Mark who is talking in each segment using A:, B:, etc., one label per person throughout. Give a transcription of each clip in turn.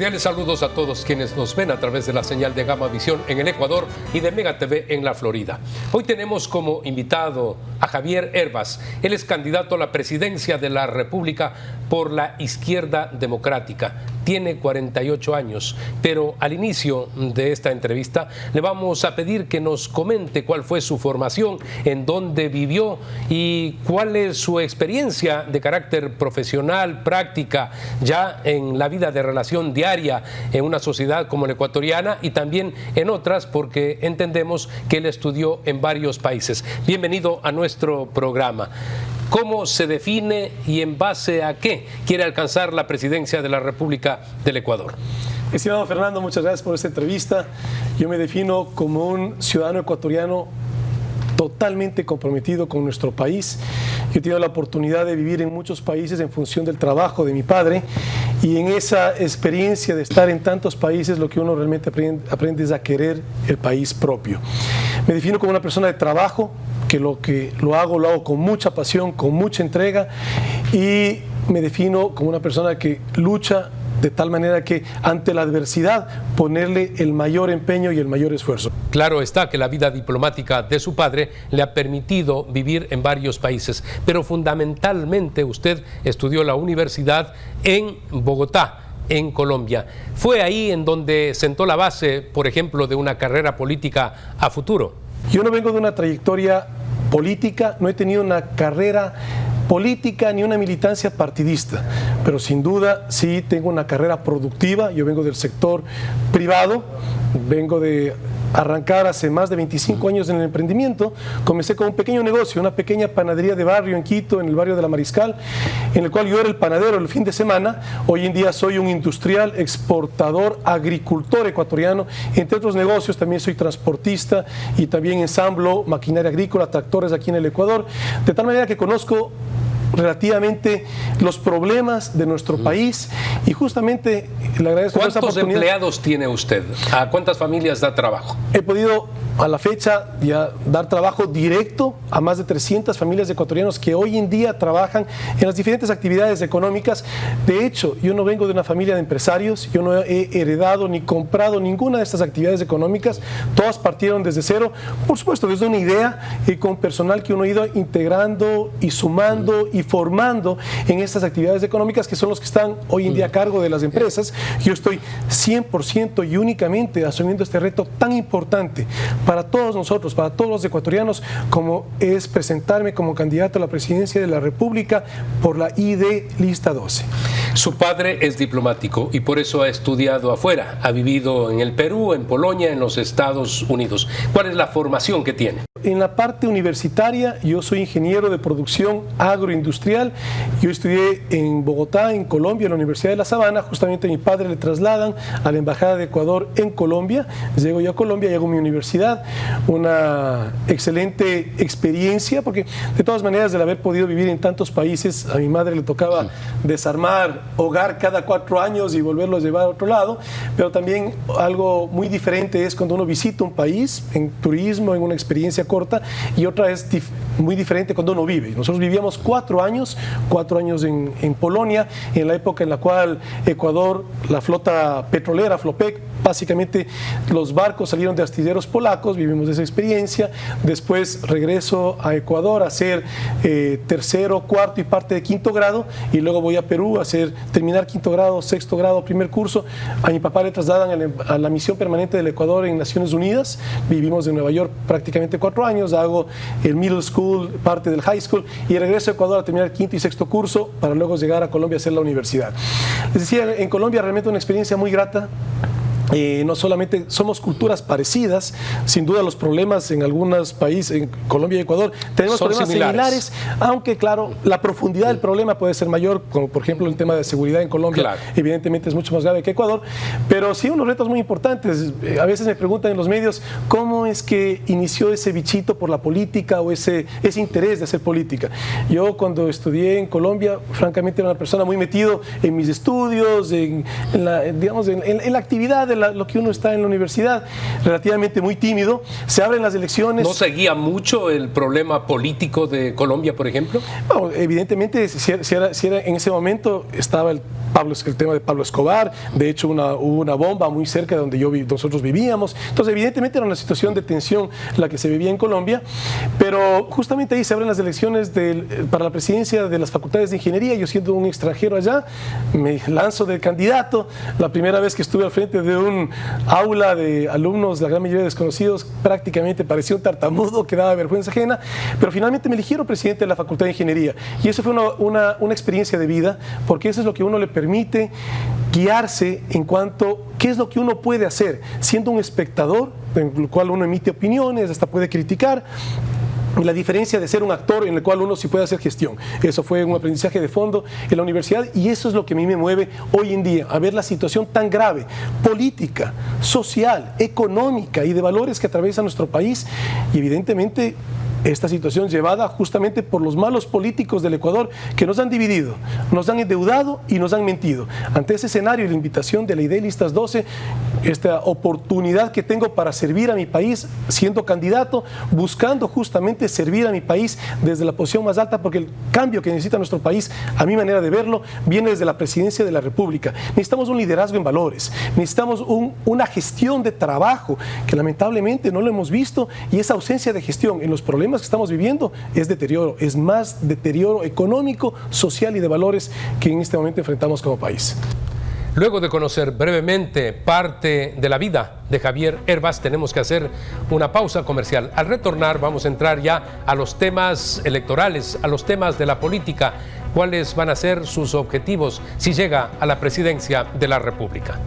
A: Cordiales saludos a todos quienes nos ven a través de la señal de Gama Visión en el Ecuador y de Mega TV en la Florida. Hoy tenemos como invitado a Javier Hervas. Él es candidato a la presidencia de la República por la Izquierda Democrática. Tiene 48 años, pero al inicio de esta entrevista le vamos a pedir que nos comente cuál fue su formación, en dónde vivió y cuál es su experiencia de carácter profesional, práctica, ya en la vida de relación diaria en una sociedad como la ecuatoriana y también en otras, porque entendemos que él estudió en varios países. Bienvenido a nuestro programa. ¿Cómo se define y en base a qué quiere alcanzar la presidencia de la República del Ecuador?
B: Estimado Fernando, muchas gracias por esta entrevista. Yo me defino como un ciudadano ecuatoriano totalmente comprometido con nuestro país. Yo he tenido la oportunidad de vivir en muchos países en función del trabajo de mi padre, y en esa experiencia de estar en tantos países lo que uno realmente aprende es a querer el país propio. Me defino como una persona de trabajo, que lo hago con mucha pasión, con mucha entrega, y me defino como una persona que lucha de tal manera que ante la adversidad ponerle el mayor empeño y el mayor esfuerzo.
A: Claro está que la vida diplomática de su padre le ha permitido vivir en varios países, pero fundamentalmente usted estudió la universidad en Bogotá, en Colombia. ¿Fue ahí en donde sentó la base, por ejemplo, de una carrera política a futuro?
B: Yo no vengo de una trayectoria política, no he tenido una carrera política ni una militancia partidista, pero sin duda sí tengo una carrera productiva. Yo vengo del sector privado, vengo de arrancar hace más de 25 años en el emprendimiento. Comencé con un pequeño negocio, una pequeña panadería de barrio en Quito, en el barrio de La Mariscal, en el cual yo era el panadero el fin de semana. Hoy en día soy un industrial, exportador, agricultor ecuatoriano. Entre otros negocios también soy transportista y también ensamblo maquinaria agrícola, tractores aquí en el Ecuador, de tal manera que conozco relativamente los problemas de nuestro país, y justamente le agradezco esta oportunidad.
A: ¿Cuántos empleados tiene usted? ¿A cuántas familias da trabajo?
B: He podido a la fecha ya dar trabajo directo a más de 300 familias de ecuatorianos que hoy en día trabajan en las diferentes actividades económicas. De hecho, yo no vengo de una familia de empresarios, yo no he heredado ni comprado ninguna de estas actividades económicas, todas partieron desde cero, por supuesto desde una idea, y con personal que uno ha ido integrando y sumando y formando en estas actividades económicas, que son los que están hoy en día a cargo de las empresas. Yo estoy 100% y únicamente asumiendo este reto tan importante para todos nosotros, para todos los ecuatorianos, como es presentarme como candidato a la presidencia de la República por la ID Lista 12.
A: Su padre es diplomático y por eso ha estudiado afuera, ha vivido en el Perú, en Polonia, en los Estados Unidos. ¿Cuál es la formación que tiene?
B: En la parte universitaria, yo soy ingeniero de producción agroindustrial. Yo estudié en Bogotá, en Colombia, en la Universidad de La Sabana. Justamente a mi padre le trasladan a la Embajada de Ecuador en Colombia. Llego yo a Colombia, llego a mi universidad. Una excelente experiencia, porque de todas maneras, del haber podido vivir en tantos países, a mi madre le tocaba desarmar hogar cada 4 años y volverlo a llevar a otro lado. Pero también algo muy diferente es cuando uno visita un país en turismo, en una experiencia corta, y otra es muy diferente cuando uno vive. Nosotros vivíamos 4 años en Polonia, en la época en la cual Ecuador, la flota petrolera, Flopec, básicamente los barcos salieron de astilleros polacos, vivimos esa experiencia. Después regreso a Ecuador a hacer tercero, cuarto y parte de quinto grado, y luego voy a Perú a terminar quinto grado, sexto grado, primer curso. A mi papá le trasladan a la misión permanente del Ecuador en Naciones Unidas. Vivimos en Nueva York prácticamente 4 años, hago el middle school, parte del high school, y regreso a Ecuador a terminar quinto y sexto curso para luego llegar a Colombia a hacer la universidad. Les decía, en Colombia realmente una experiencia muy grata. No solamente somos culturas parecidas, sin duda los problemas en algunos países, en Colombia y Ecuador, tenemos problemas similares, aunque claro, la profundidad del problema puede ser mayor, como por ejemplo el tema de seguridad en Colombia, claro, evidentemente es mucho más grave que Ecuador, pero sí unos retos muy importantes. A veces me preguntan en los medios, ¿cómo es que inició ese bichito por la política o ese interés de hacer política? Yo cuando estudié en Colombia, francamente era una persona muy metido en mis estudios, en la actividad de lo que uno está en la universidad, relativamente muy tímido. Se abren las elecciones.
A: ¿No seguía mucho el problema político de Colombia, por ejemplo?
B: No, evidentemente, si era en ese momento estaba el el tema de Pablo Escobar. De hecho, hubo una bomba muy cerca de donde nosotros vivíamos. Entonces, evidentemente era una situación de tensión la que se vivía en Colombia, pero justamente ahí se abren las elecciones para la presidencia de las facultades de ingeniería. Yo, siendo un extranjero allá, me lanzo de candidato. La primera vez que estuve al frente de un aula de alumnos, la gran mayoría desconocidos, prácticamente parecía un tartamudo que daba vergüenza ajena, pero finalmente me eligieron presidente de la facultad de ingeniería, y eso fue una experiencia de vida, porque eso es lo que a uno le permite guiarse en cuanto a qué es lo que uno puede hacer siendo un espectador, en el cual uno emite opiniones, hasta puede criticar, y la diferencia de ser un actor en el cual uno sí puede hacer gestión. Eso fue un aprendizaje de fondo en la universidad, y eso es lo que a mí me mueve hoy en día, a ver la situación tan grave, política, social, económica y de valores que atraviesa nuestro país, y evidentemente esta situación llevada justamente por los malos políticos del Ecuador, que nos han dividido, nos han endeudado y nos han mentido. Ante ese escenario y la invitación de la idea Listas 12, esta oportunidad que tengo para servir a mi país siendo candidato, buscando justamente servir a mi país desde la posición más alta, porque el cambio que necesita nuestro país, a mi manera de verlo, viene desde la presidencia de la República. Necesitamos un liderazgo en valores, necesitamos una gestión de trabajo que lamentablemente no lo hemos visto, y esa ausencia de gestión en los problemas que estamos viviendo es deterioro, es más deterioro económico, social y de valores que en este momento enfrentamos como país.
A: Luego de conocer brevemente parte de la vida de Javier Hervas, tenemos que hacer una pausa comercial. Al retornar vamos a entrar ya a los temas electorales, a los temas de la política, cuáles van a ser sus objetivos si llega a la presidencia de la República.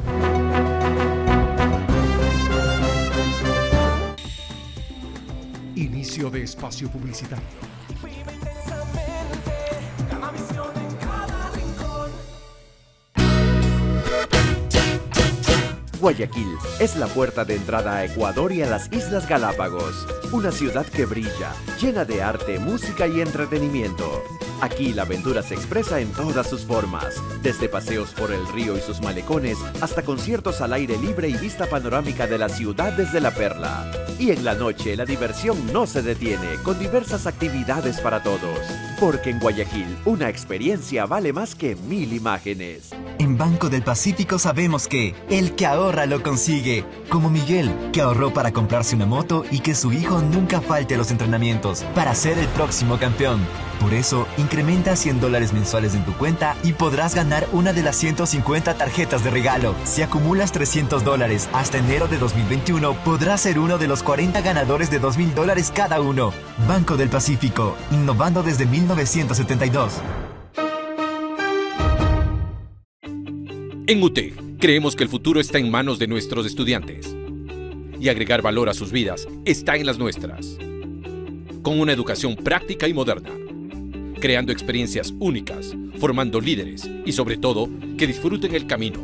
C: Inicio de espacio publicitario.
D: Guayaquil es la puerta de entrada a Ecuador y a las Islas Galápagos. Una ciudad que brilla, llena de arte, música y entretenimiento. Aquí la aventura se expresa en todas sus formas, desde paseos por el río y sus malecones hasta conciertos al aire libre y vista panorámica de la ciudad desde La Perla. Y en la noche la diversión no se detiene, con diversas actividades para todos. Porque en Guayaquil una experiencia vale más que 1000 imágenes.
E: En Banco del Pacífico sabemos que el que ahorra lo consigue. Como Miguel, que ahorró para comprarse una moto y que su hijo nunca falte a los entrenamientos para ser el próximo campeón. Por eso, incrementa $100 mensuales en tu cuenta y podrás ganar una de las 150 tarjetas de regalo. Si acumulas $300 hasta enero de 2021, podrás ser uno de los 40 ganadores de $2000 cada uno. Banco del Pacífico, innovando desde 1972.
F: En UTEC, creemos que el futuro está en manos de nuestros estudiantes. Y agregar valor a sus vidas está en las nuestras. Con una educación práctica y moderna. Creando experiencias únicas, formando líderes y sobre todo, que disfruten el camino.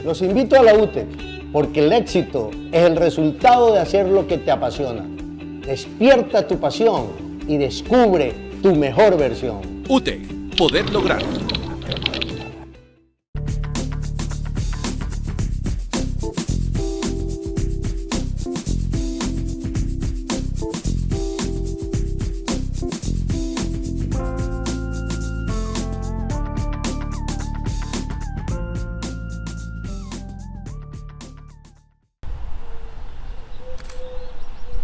G: Los invito a la UTEC, porque el éxito es el resultado de hacer lo que te apasiona. Despierta tu pasión y descubre tu mejor versión.
F: UTEC, poder lograrlo.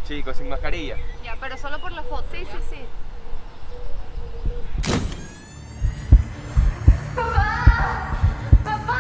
H: Chicos, sin mascarilla.
I: Ya, pero solo por la foto. Sí, sí, sí. ¡Papá! ¡Papá!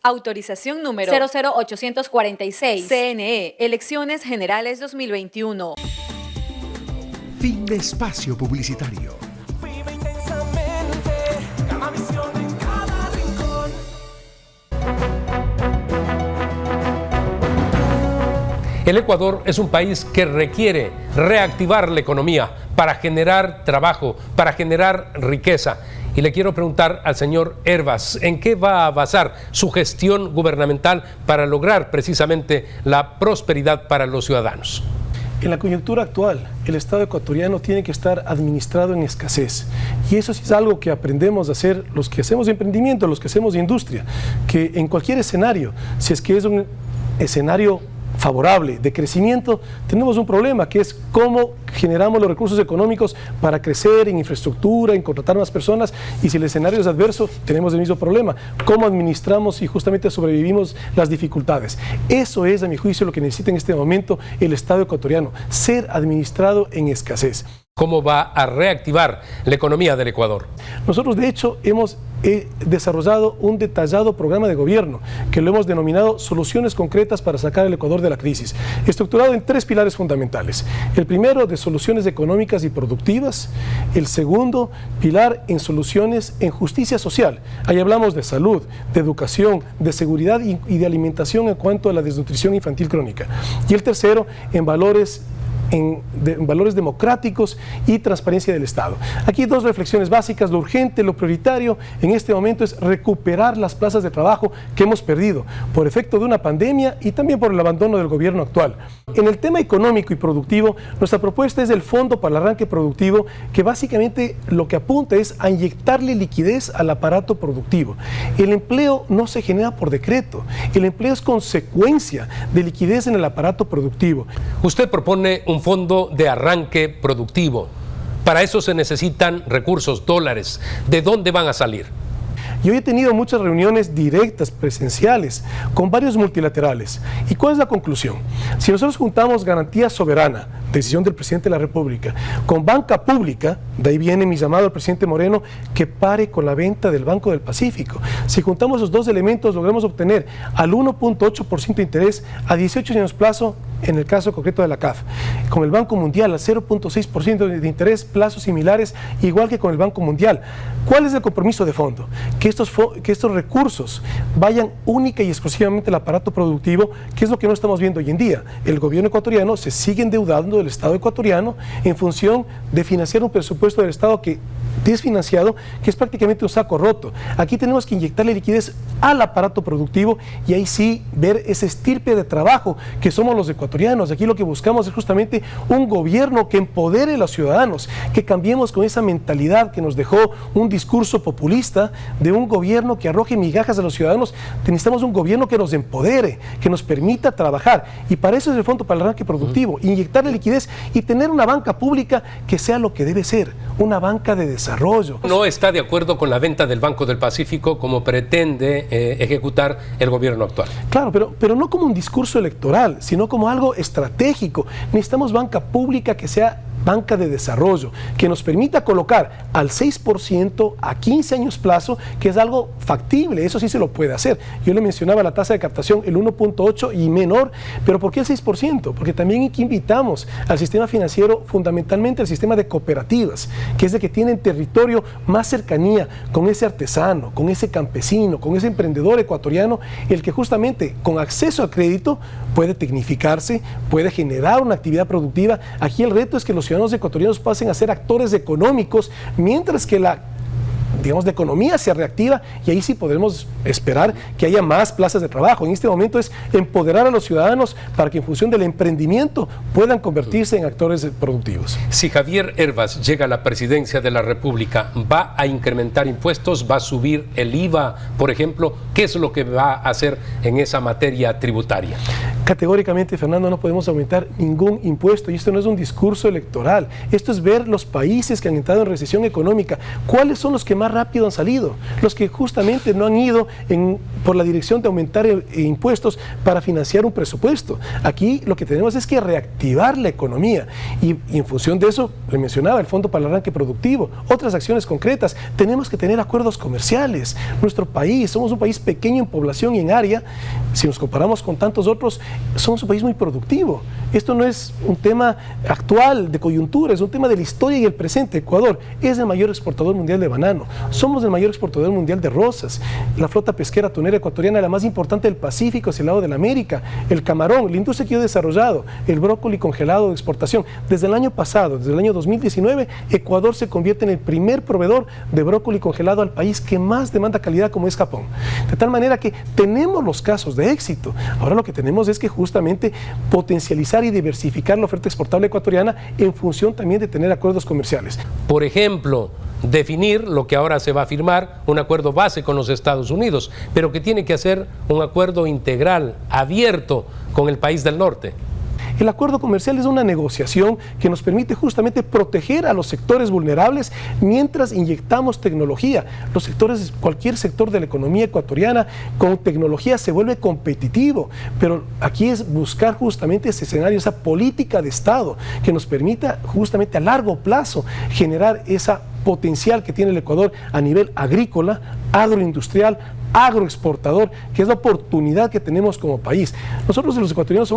J: Autorización número 00846. CNE, Elecciones Generales 2021.
C: Fin de espacio publicitario.
A: El Ecuador es un país que requiere reactivar la economía para generar trabajo, para generar riqueza. Y le quiero preguntar al señor Hervas, ¿en qué va a basar su gestión gubernamental para lograr precisamente la prosperidad para los ciudadanos?
B: En la coyuntura actual, el Estado ecuatoriano tiene que estar administrado en escasez. Y eso sí es algo que aprendemos a hacer los que hacemos emprendimiento, los que hacemos industria, que en cualquier escenario, si es que es un escenario favorable de crecimiento, tenemos un problema que es cómo generamos los recursos económicos para crecer en infraestructura, en contratar más personas, y si el escenario es adverso, tenemos el mismo problema, cómo administramos y justamente sobrevivimos las dificultades. Eso es, a mi juicio, lo que necesita en este momento el Estado ecuatoriano, ser administrado en escasez.
A: ¿Cómo va a reactivar la economía del Ecuador?
B: Nosotros, de hecho, hemos desarrollado un detallado programa de gobierno que lo hemos denominado Soluciones Concretas para sacar al Ecuador de la crisis, estructurado en 3 pilares fundamentales. El primero, de soluciones económicas y productivas. El segundo pilar, en soluciones en justicia social. Ahí hablamos de salud, de educación, de seguridad y de alimentación en cuanto a la desnutrición infantil crónica. Y el tercero, en valores democráticos y transparencia del Estado. Aquí 2 reflexiones básicas. Lo urgente, lo prioritario en este momento es recuperar las plazas de trabajo que hemos perdido por efecto de una pandemia y también por el abandono del gobierno actual. En el tema económico y productivo, nuestra propuesta es el Fondo para el Arranque Productivo, que básicamente lo que apunta es a inyectarle liquidez al aparato productivo. El empleo no se genera por decreto, el empleo es consecuencia de liquidez en el aparato productivo.
A: Usted propone un fondo de arranque productivo. Para eso se necesitan recursos, dólares. ¿De dónde van a salir?
B: Yo he tenido muchas reuniones directas, presenciales, con varios multilaterales. ¿Y cuál es la conclusión? Si nosotros juntamos garantía soberana, decisión del presidente de la República, con banca pública, de ahí viene mi llamado al presidente Moreno, que pare con la venta del Banco del Pacífico. Si juntamos esos 2 elementos, logramos obtener al 1.8% de interés a 18 años plazo, en el caso concreto de la CAF. Con el Banco Mundial al 0.6% de interés, plazos similares, igual que con el Banco Mundial. ¿Cuál es el compromiso de fondo? Que estos recursos vayan única y exclusivamente al aparato productivo, que es lo que no estamos viendo hoy en día. El gobierno ecuatoriano se sigue endeudando del Estado ecuatoriano en función de financiar un presupuesto del Estado que desfinanciado, que es prácticamente un saco roto. Aquí tenemos que inyectarle liquidez al aparato productivo y ahí sí ver ese estirpe de trabajo que somos los ecuatorianos. Aquí lo que buscamos es justamente un gobierno que empodere a los ciudadanos, que cambiemos con esa mentalidad que nos dejó un discurso populista de un gobierno que arroje migajas a los ciudadanos. Necesitamos un gobierno que nos empodere, que nos permita trabajar, y para eso es el Fondo para el Arranque Productivo, inyectarle liquidez y tener una banca pública que sea lo que debe ser, una banca de desarrollo.
A: No está de acuerdo con la venta del Banco del Pacífico como pretende ejecutar el gobierno actual.
B: Claro, pero no como un discurso electoral, sino como algo estratégico. Necesitamos banca pública que sea banca de desarrollo, que nos permita colocar al 6% a 15 años plazo, que es algo factible, eso sí se lo puede hacer. Yo le mencionaba la tasa de captación, el 1.8 y menor, pero ¿por qué el 6%? Porque también aquí invitamos al sistema financiero, fundamentalmente al sistema de cooperativas, que es de que tienen territorio, más cercanía con ese artesano, con ese campesino, con ese emprendedor ecuatoriano, el que justamente con acceso a crédito puede tecnificarse, puede generar una actividad productiva. Aquí el reto es que los ciudadanos ecuatorianos pasen a ser actores económicos, mientras que la economía se reactiva, y ahí sí podremos esperar que haya más plazas de trabajo. En este momento es empoderar a los ciudadanos para que en función del emprendimiento puedan convertirse en actores productivos.
A: Si Javier Hervas llega a la presidencia de la República, ¿va a incrementar impuestos? ¿Va a subir el IVA, por ejemplo? ¿Qué es lo que va a hacer en esa materia tributaria?
B: Categóricamente, Fernando, no podemos aumentar ningún impuesto, y esto no es un discurso electoral. Esto es ver los países que han entrado en recesión económica. ¿Cuáles son los que más rápido han salido? Los que justamente no han ido por la dirección de aumentar impuestos para financiar un presupuesto. Aquí lo que tenemos es que reactivar la economía, y en función de eso, le mencionaba el Fondo para el Arranque Productivo, otras acciones concretas. Tenemos que tener acuerdos comerciales. Nuestro país, somos un país pequeño en población y en área, si nos comparamos con tantos otros, somos un país muy productivo. Esto no es un tema actual de coyuntura, es un tema de la historia y el presente. Ecuador es el mayor exportador mundial de banano. Somos el mayor exportador mundial de rosas. La flota pesquera atunera ecuatoriana es la más importante del Pacífico hacia el lado de la América. El camarón, la industria que yo he desarrollado, el brócoli congelado de exportación. Desde el año pasado, desde el año 2019, Ecuador se convierte en el primer proveedor de brócoli congelado al país que más demanda calidad, como es Japón. De tal manera que tenemos los casos de éxito. Ahora lo que tenemos es que justamente potencializar y diversificar la oferta exportable ecuatoriana en función también de tener acuerdos comerciales.
A: Por ejemplo, definir lo que ahora se va a firmar, un acuerdo base con los Estados Unidos, pero que tiene que hacer un acuerdo integral, abierto con el país del norte.
B: El acuerdo comercial es una negociación que nos permite justamente proteger a los sectores vulnerables mientras inyectamos tecnología. Los sectores, cualquier sector de la economía ecuatoriana con tecnología se vuelve competitivo, pero aquí es buscar justamente ese escenario, esa política de Estado que nos permita justamente a largo plazo generar esa potencial que tiene el Ecuador a nivel agrícola, agroindustrial, agroexportador, que es la oportunidad que tenemos como país. Nosotros los ecuatorianos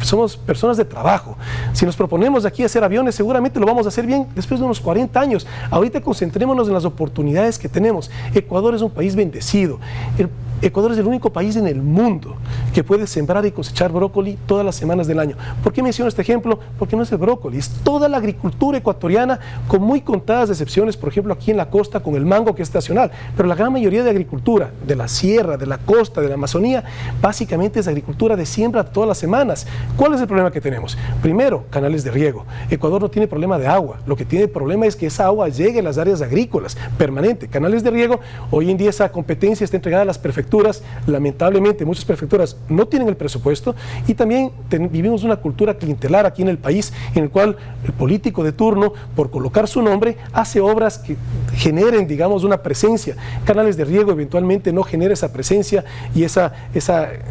B: somos personas de trabajo. Si nos proponemos de aquí hacer aviones, seguramente lo vamos a hacer bien después de unos 40 años. Ahorita concentrémonos en las oportunidades que tenemos. Ecuador es un país bendecido. Ecuador es el único país en el mundo que puede sembrar y cosechar brócoli todas las semanas del año. ¿Por qué menciono este ejemplo? Porque no es el brócoli, es toda la agricultura ecuatoriana, con muy contadas excepciones, por ejemplo aquí en la costa con el mango, que es estacional, pero la gran mayoría de agricultura de la sierra, de la costa, de la Amazonía, básicamente es agricultura de siembra todas las semanas. ¿Cuál es el problema que tenemos? Primero, canales de riego. Ecuador no tiene problema de agua, lo que tiene problema es que esa agua llegue a las áreas agrícolas, permanente. Canales de riego, hoy en día esa competencia está entregada a las prefecturas. Lamentablemente muchas prefecturas no tienen el presupuesto y también vivimos una cultura clientelar aquí en el país en el cual el político de turno, por colocar su nombre, hace obras que generen, digamos, una presencia. Canales de riego eventualmente no genera esa presencia y esa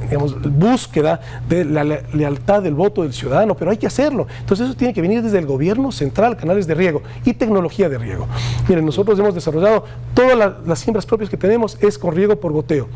B: digamos, búsqueda de la lealtad del voto del ciudadano, pero hay que hacerlo. Entonces eso tiene que venir desde el gobierno central, canales de riego y tecnología de riego. Miren, nosotros hemos desarrollado todas las siembras propias que tenemos es con riego por goteo.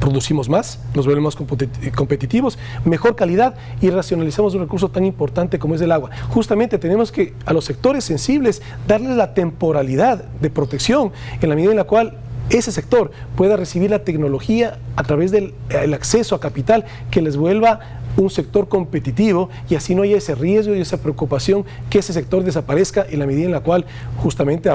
B: Producimos más, nos volvemos competitivos, mejor calidad y racionalizamos un recurso tan importante como es el agua. Justamente tenemos que a los sectores sensibles darles la temporalidad de protección en la medida en la cual ese sector pueda recibir la tecnología a través del acceso a capital que les vuelva un sector competitivo y así no haya ese riesgo y esa preocupación que ese sector desaparezca en la medida en la cual justamente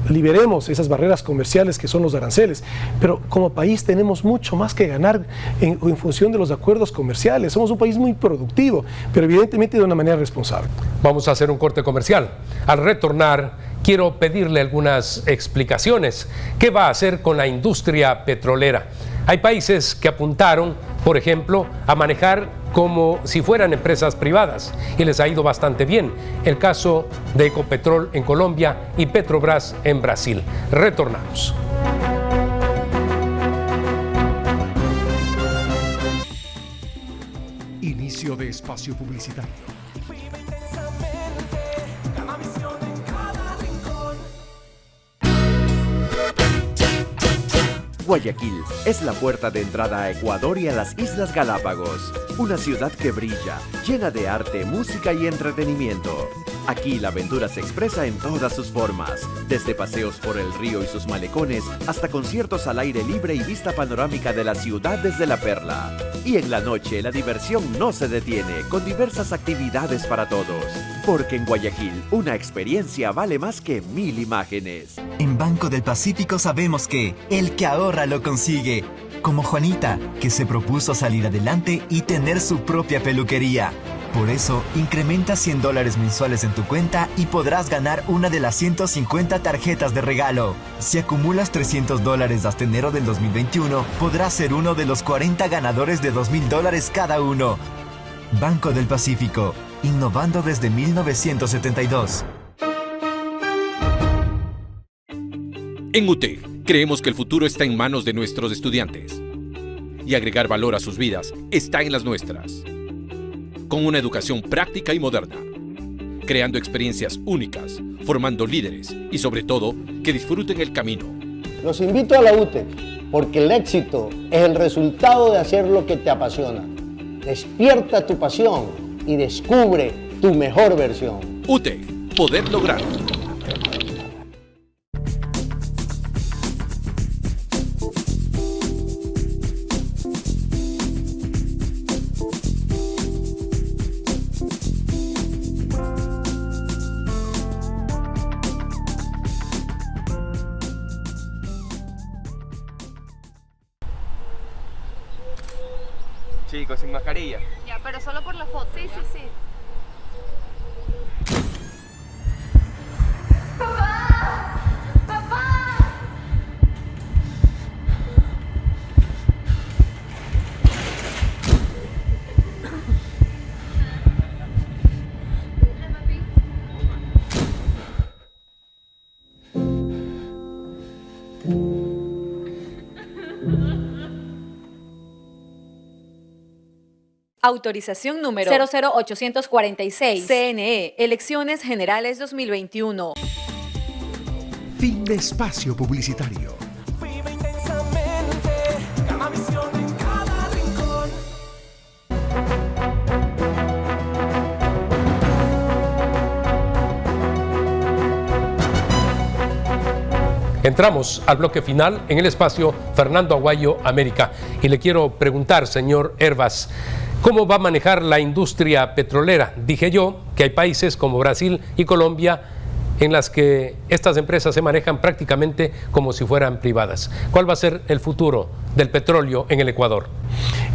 B: liberemos esas barreras comerciales que son los aranceles. Pero como país tenemos mucho más que ganar en función de los acuerdos comerciales. Somos un país muy productivo, pero evidentemente de una manera responsable.
A: Vamos a hacer un corte comercial. Al retornar, quiero pedirle algunas explicaciones. ¿Qué va a hacer con la industria petrolera? Hay países que apuntaron, por ejemplo, a manejar como si fueran empresas privadas y les ha ido bastante bien. El caso de Ecopetrol en Colombia y Petrobras en Brasil. Retornamos.
C: Inicio de espacio publicitario.
D: Guayaquil es la puerta de entrada a Ecuador y a las Islas Galápagos, una ciudad que brilla, llena de arte, música y entretenimiento. Aquí la aventura se expresa en todas sus formas, desde paseos por el río y sus malecones hasta conciertos al aire libre y vista panorámica de la ciudad desde La Perla. Y en la noche la diversión no se detiene, con diversas actividades para todos. Porque en Guayaquil una experiencia vale más que 1000 imágenes.
E: En Banco del Pacífico sabemos que el que ahorra lo consigue. Como Juanita, que se propuso salir adelante y tener su propia peluquería. Por eso, incrementa $100 mensuales en tu cuenta y podrás ganar una de las 150 tarjetas de regalo. Si acumulas $300 hasta enero del 2021, podrás ser uno de los 40 ganadores de $2000 cada uno. Banco del Pacífico, innovando desde 1972.
F: En UTE, creemos que el futuro está en manos de nuestros estudiantes. Y agregar valor a sus vidas está en las nuestras. Con una educación práctica y moderna, creando experiencias únicas, formando líderes y sobre todo, que disfruten el camino.
G: Los invito a la UTE, porque el éxito es el resultado de hacer lo que te apasiona. Despierta tu pasión y descubre tu mejor versión.
F: UTE, poder lograrlo.
H: mascarilla.
I: Ya, pero solo por la foto. Sí, sí, sí. ¡Papá! ¡Papá!
J: Autorización número 00846. CNE, Elecciones Generales 2021.
C: Fin de espacio publicitario.
K: Vive intensamente, Gamavisión en cada rincón.
A: Entramos al bloque final en el espacio Fernando Aguayo América y le quiero preguntar, señor Hervas, ¿cómo va a manejar la industria petrolera? Dije yo que hay países como Brasil y Colombia en las que estas empresas se manejan prácticamente como si fueran privadas. ¿Cuál va a ser el futuro del petróleo en el Ecuador?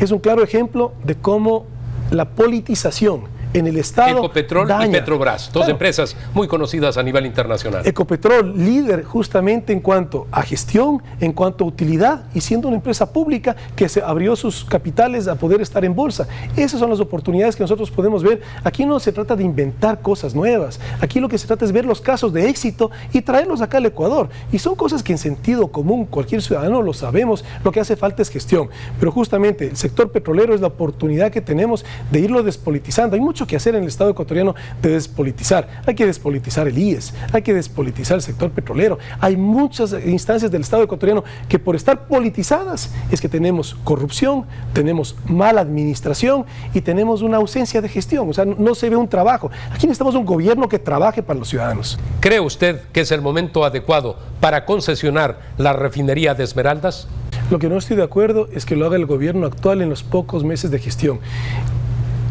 B: Es un claro ejemplo de cómo la politización en el Estado
A: Ecopetrol
B: daña.
A: y Petrobras, dos empresas muy conocidas a nivel internacional.
B: Ecopetrol, líder justamente en cuanto a gestión, en cuanto a utilidad, y siendo una empresa pública que se abrió sus capitales a poder estar en bolsa. Esas son las oportunidades que nosotros podemos ver. Aquí no se trata de inventar cosas nuevas. Aquí lo que se trata es ver los casos de éxito y traerlos acá al Ecuador. Y son cosas que en sentido común cualquier ciudadano lo sabemos. Lo que hace falta es gestión. Pero justamente el sector petrolero es la oportunidad que tenemos de irlo despolitizando. Hay mucho que hacer en el Estado ecuatoriano de despolitizar. Hay que despolitizar el IES, hay que despolitizar el sector petrolero. Hay muchas instancias del Estado ecuatoriano que por estar politizadas es que tenemos corrupción, tenemos mala administración y tenemos una ausencia de gestión. O sea, no se ve un trabajo. Aquí necesitamos un gobierno que trabaje para los ciudadanos.
A: ¿Cree usted que es el momento adecuado para concesionar la refinería de Esmeraldas?
B: Lo que no estoy de acuerdo es que lo haga el gobierno actual en los pocos meses de gestión.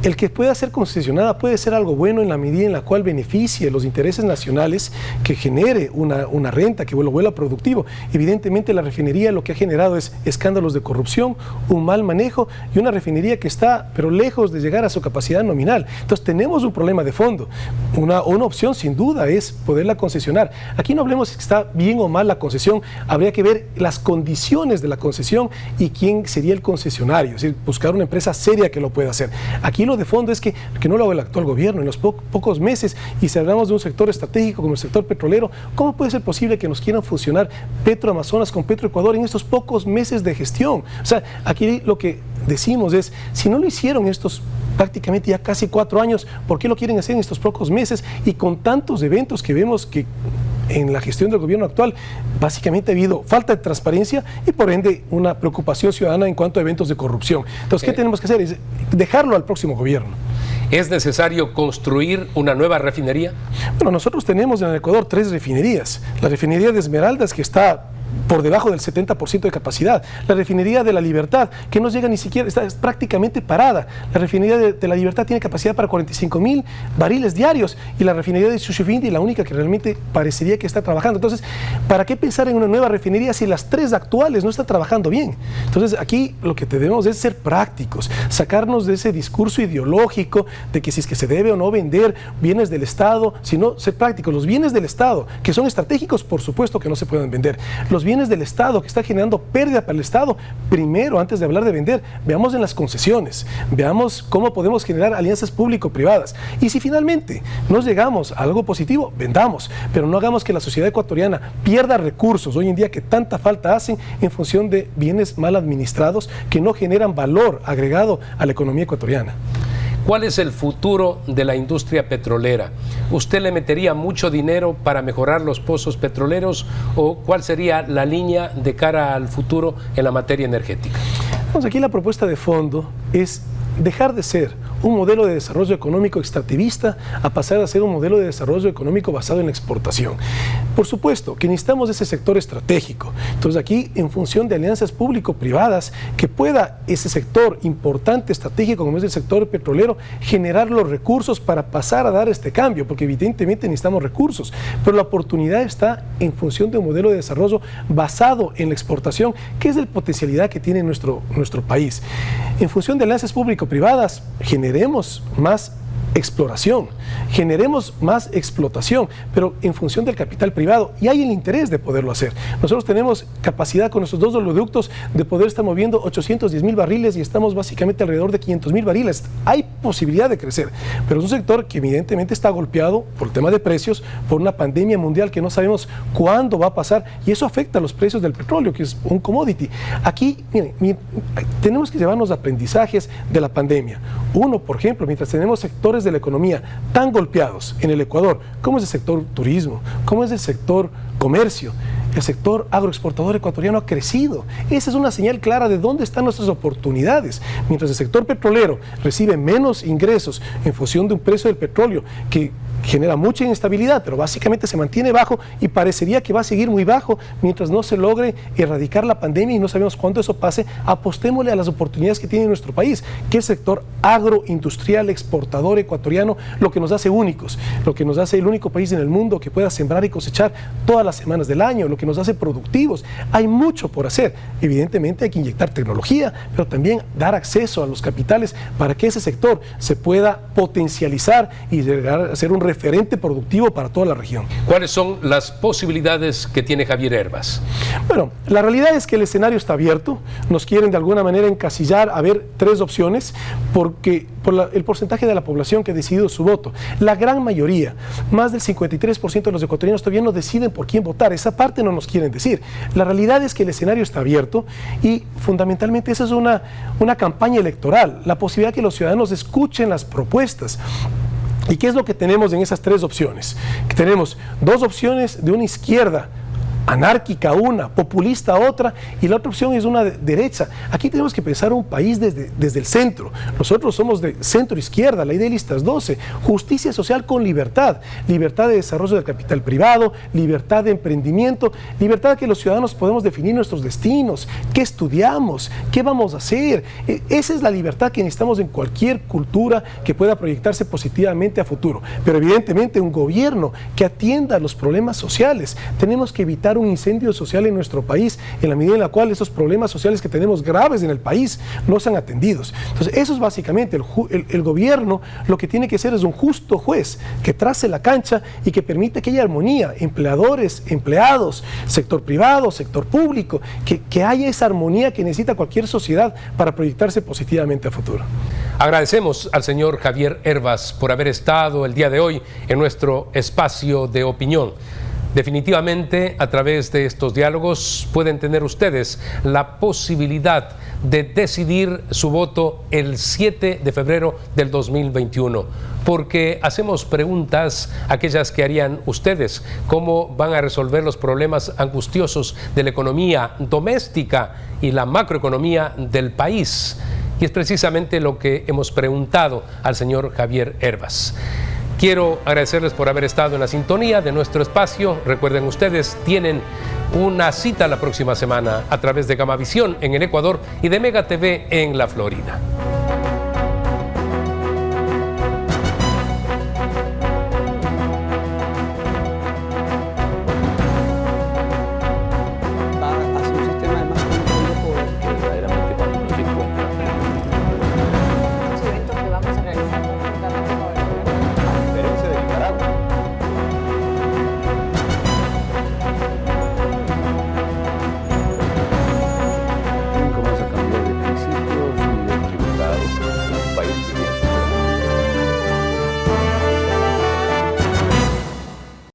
B: El que pueda ser concesionada puede ser algo bueno en la medida en la cual beneficie los intereses nacionales, que genere una renta, que lo vuelva productivo. Evidentemente la refinería lo que ha generado es escándalos de corrupción, un mal manejo y una refinería que está pero lejos de llegar a su capacidad nominal. Entonces tenemos un problema de fondo. Una opción sin duda es poderla concesionar. Aquí no hablemos si está bien o mal la concesión, habría que ver las condiciones de la concesión y quién sería el concesionario, es decir, buscar una empresa seria que lo pueda hacer. Aquí lo de fondo es que no lo haga el actual gobierno en los pocos meses, y si hablamos de un sector estratégico como el sector petrolero, ¿cómo puede ser posible que nos quieran fusionar Petroamazonas con Petroecuador en estos pocos meses de gestión? O sea, aquí lo que decimos es, si no lo hicieron estos prácticamente ya casi 4 años, ¿por qué lo quieren hacer en estos pocos meses? Y con tantos eventos que vemos que en la gestión del gobierno actual, básicamente ha habido falta de transparencia y por ende una preocupación ciudadana en cuanto a eventos de corrupción. Entonces, ¿qué tenemos que hacer? Es dejarlo al próximo gobierno.
A: ¿Es necesario construir una nueva refinería?
B: Bueno, nosotros tenemos en el Ecuador 3 refinerías. La refinería de Esmeraldas, que está por debajo del 70% de capacidad. La refinería de La Libertad, que no llega ni siquiera, está prácticamente parada. La refinería de La Libertad tiene capacidad para 45,000 barriles diarios, y la refinería de Shushufindi, la única que realmente parecería que está trabajando. Entonces, ¿para qué pensar en una nueva refinería si las 3 actuales no están trabajando bien? Entonces, aquí lo que debemos es ser prácticos, sacarnos de ese discurso ideológico de que si es que se debe o no vender bienes del Estado, sino ser prácticos. Los bienes del Estado, que son estratégicos, por supuesto que no se pueden vender. Los bienes del Estado que está generando pérdida para el Estado, primero, antes de hablar de vender, veamos en las concesiones, veamos cómo podemos generar alianzas público-privadas, y si finalmente nos llegamos a algo positivo, vendamos, pero no hagamos que la sociedad ecuatoriana pierda recursos hoy en día que tanta falta hacen en función de bienes mal administrados que no generan valor agregado a la economía ecuatoriana.
A: ¿Cuál es el futuro de la industria petrolera? ¿Usted le metería mucho dinero para mejorar los pozos petroleros, o cuál sería la línea de cara al futuro en la materia energética?
B: Aquí la propuesta de fondo es dejar de ser un modelo de desarrollo económico extractivista a pasar a ser un modelo de desarrollo económico basado en la exportación. Por supuesto que necesitamos ese sector estratégico. Entonces aquí, en función de alianzas público-privadas, que pueda ese sector importante, estratégico, como es el sector petrolero, generar los recursos para pasar a dar este cambio, porque evidentemente necesitamos recursos, pero la oportunidad está en función de un modelo de desarrollo basado en la exportación, que es la potencialidad que tiene nuestro país. En función de alianzas público-privadas, generemos más exploración, generemos más explotación, pero en función del capital privado, y hay el interés de poderlo hacer. Nosotros tenemos capacidad con nuestros 2 oleoductos de poder estar moviendo 810,000 barriles y estamos básicamente alrededor de 500,000 barriles. Hay posibilidad de crecer, pero es un sector que evidentemente está golpeado por el tema de precios, por una pandemia mundial que no sabemos cuándo va a pasar, y eso afecta a los precios del petróleo, que es un commodity. Aquí, miren, tenemos que llevarnos aprendizajes de la pandemia. Uno, por ejemplo, mientras tenemos sectores de la economía tan golpeados en el Ecuador, como es el sector turismo, como es el sector comercio, el sector agroexportador ecuatoriano ha crecido. Esa es una señal clara de dónde están nuestras oportunidades. Mientras el sector petrolero recibe menos ingresos en función de un precio del petróleo que genera mucha inestabilidad, pero básicamente se mantiene bajo y parecería que va a seguir muy bajo mientras no se logre erradicar la pandemia, y no sabemos cuándo eso pase. Apostémosle a las oportunidades que tiene nuestro país, que es el sector agroindustrial exportador ecuatoriano, lo que nos hace únicos, lo que nos hace el único país en el mundo que pueda sembrar y cosechar todas las semanas del año, lo que nos hace productivos. Hay mucho por hacer. Evidentemente hay que inyectar tecnología, pero también dar acceso a los capitales para que ese sector se pueda potencializar y llegar a ser un referente productivo para toda la región.
A: ¿Cuáles son las posibilidades que tiene Javier Hervas?
B: Bueno, la realidad es que el escenario está abierto. Nos quieren de alguna manera encasillar a ver 3 opciones porque por el porcentaje de la población que ha decidido su voto. La gran mayoría, más del 53% de los ecuatorianos todavía no deciden por quién votar. Esa parte no nos quieren decir. La realidad es que el escenario está abierto y fundamentalmente esa es una campaña electoral, la posibilidad de que los ciudadanos escuchen las propuestas. ¿Y qué es lo que tenemos en esas 3 opciones? Que tenemos 2 opciones de una izquierda anárquica una, populista otra, y la otra opción es una derecha. Aquí tenemos que pensar un país desde el centro. Nosotros somos de centro izquierda, la idea de listas 12, justicia social con libertad, libertad de desarrollo del capital privado, libertad de emprendimiento, libertad de que los ciudadanos podamos definir nuestros destinos, qué estudiamos, qué vamos a hacer. Esa es la libertad que necesitamos en cualquier cultura que pueda proyectarse positivamente a futuro. Pero evidentemente un gobierno que atienda los problemas sociales. Tenemos que evitar un incendio social en nuestro país en la medida en la cual esos problemas sociales que tenemos graves en el país no sean atendidos. Entonces eso es básicamente el gobierno. Lo que tiene que ser es un justo juez que trace la cancha y que permite que haya armonía, empleadores, empleados, sector privado, sector público, que haya esa armonía que necesita cualquier sociedad para proyectarse positivamente a futuro.
A: Agradecemos al señor Javier Hervas por haber estado el día de hoy en nuestro espacio de opinión. Definitivamente, a través de estos diálogos pueden tener ustedes la posibilidad de decidir su voto el 7 de febrero del 2021, porque hacemos preguntas, aquellas que harían ustedes, cómo van a resolver los problemas angustiosos de la economía doméstica y la macroeconomía del país. Y es precisamente lo que hemos preguntado al señor Javier Hervas. Quiero agradecerles por haber estado en la sintonía de nuestro espacio. Recuerden ustedes, tienen una cita la próxima semana a través de Gamavisión en el Ecuador y de Mega TV en la Florida.